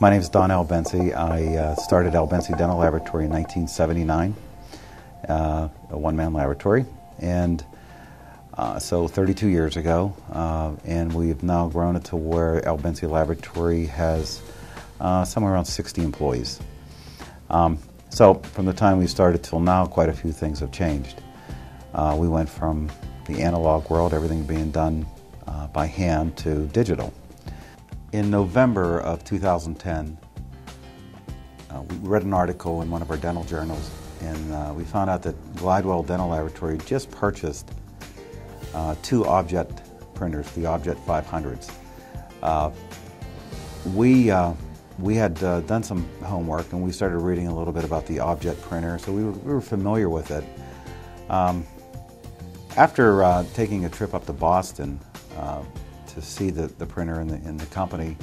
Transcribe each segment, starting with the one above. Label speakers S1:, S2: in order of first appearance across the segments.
S1: My name is Don Albensi. I started Albensi Dental Laboratory in 1979, a one-man laboratory, and so 32 years ago, and we've now grown it to where Albensi Laboratory has somewhere around 60 employees. So from the time we started till now, quite a few things have changed. We went from the analog world, everything being done by hand, to digital. In November of 2010, we read an article in one of our dental journals, and we found out that Glidewell Dental Laboratory just purchased two Objet printers, the Objet 500s. We had done some homework, and we started reading a little bit about the Objet printer, so we were familiar with it. After taking a trip up to Boston to see the printer in the company,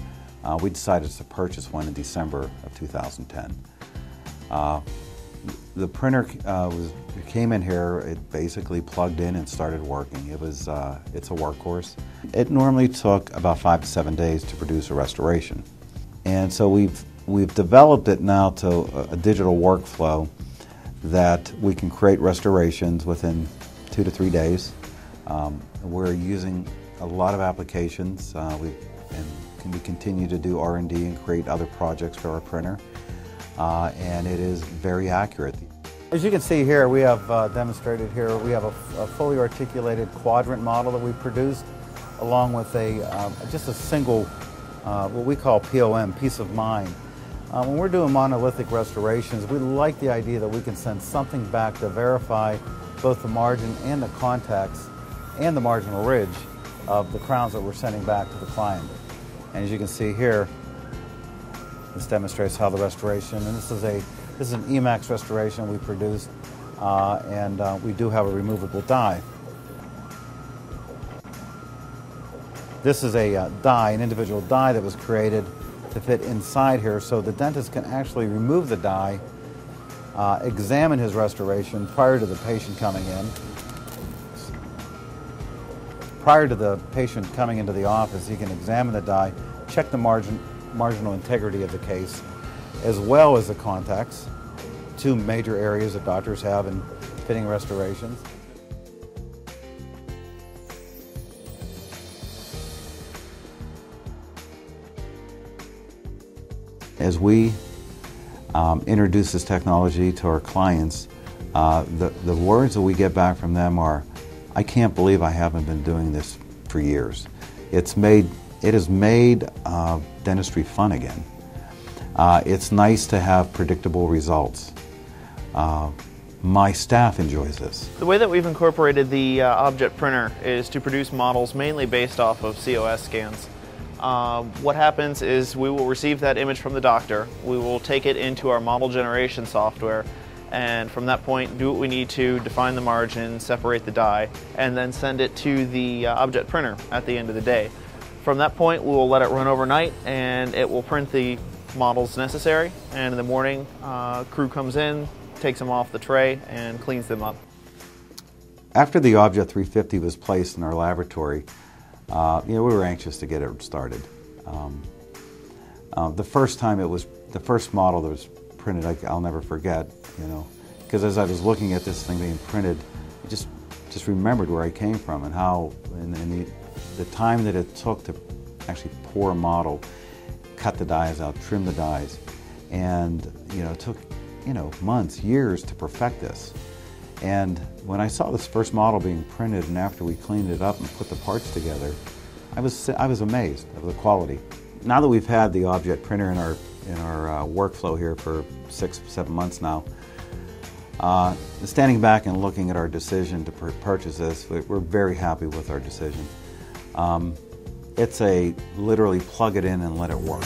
S1: we decided to purchase one in December of 2010. The printer came in here, it basically plugged in and started working. It's a workhorse. It normally took about 5 to 7 days to produce a restoration. And so we've developed it now to a digital workflow that we can create restorations within 2 to 3 days. We're using a lot of applications, we continue to do R&D and create other projects for our printer, and it is very accurate. As you can see here, we have demonstrated here, we have a fully articulated quadrant model that we produced, along with just a single, what we call POM, peace of mind. When we're doing monolithic restorations, we like the idea that we can send something back to verify both the margin and the contacts and the marginal ridge of the crowns that we're sending back to the client. And as you can see here, this demonstrates how the restoration, and this is an Emax restoration we produced, and we do have a removable die. This is a die, an individual die that was created to fit inside here, so the dentist can actually remove the die, examine his restoration prior to the patient coming in. Prior to the patient coming into the office, he can examine the die, check the marginal integrity of the case, as well as the contacts, two major areas that doctors have in fitting restorations. As we introduce this technology to our clients, the words that we get back from them are, "I can't believe I haven't been doing this for years." It has made dentistry fun again. It's nice to have predictable results. My staff enjoys this.
S2: The way that we've incorporated the Objet printer is to produce models mainly based off of COS scans. What happens is we will receive that image from the doctor, we will take it into our model generation software, and from that point do what we need to define the margin, separate the die, and then send it to the Objet printer at the end of the day. From that point we will let it run overnight, and it will print the models necessary, and in the morning crew comes in, takes them off the tray and cleans them up.
S1: After the Objet 350 was placed in our laboratory, we were anxious to get it started. The first model that was printed, I'll never forget, because as I was looking at this thing being printed, I just remembered where I came from and how, and the time that it took to actually pour a model, cut the dies out, trim the dies, and it took months, years to perfect this. And when I saw this first model being printed, and after we cleaned it up and put the parts together, I was amazed at the quality. Now that we've had the Objet printer in our workflow here for 6, 7 months now, standing back and looking at our decision to purchase this, we're very happy with our decision. It's literally plug it in and let it work.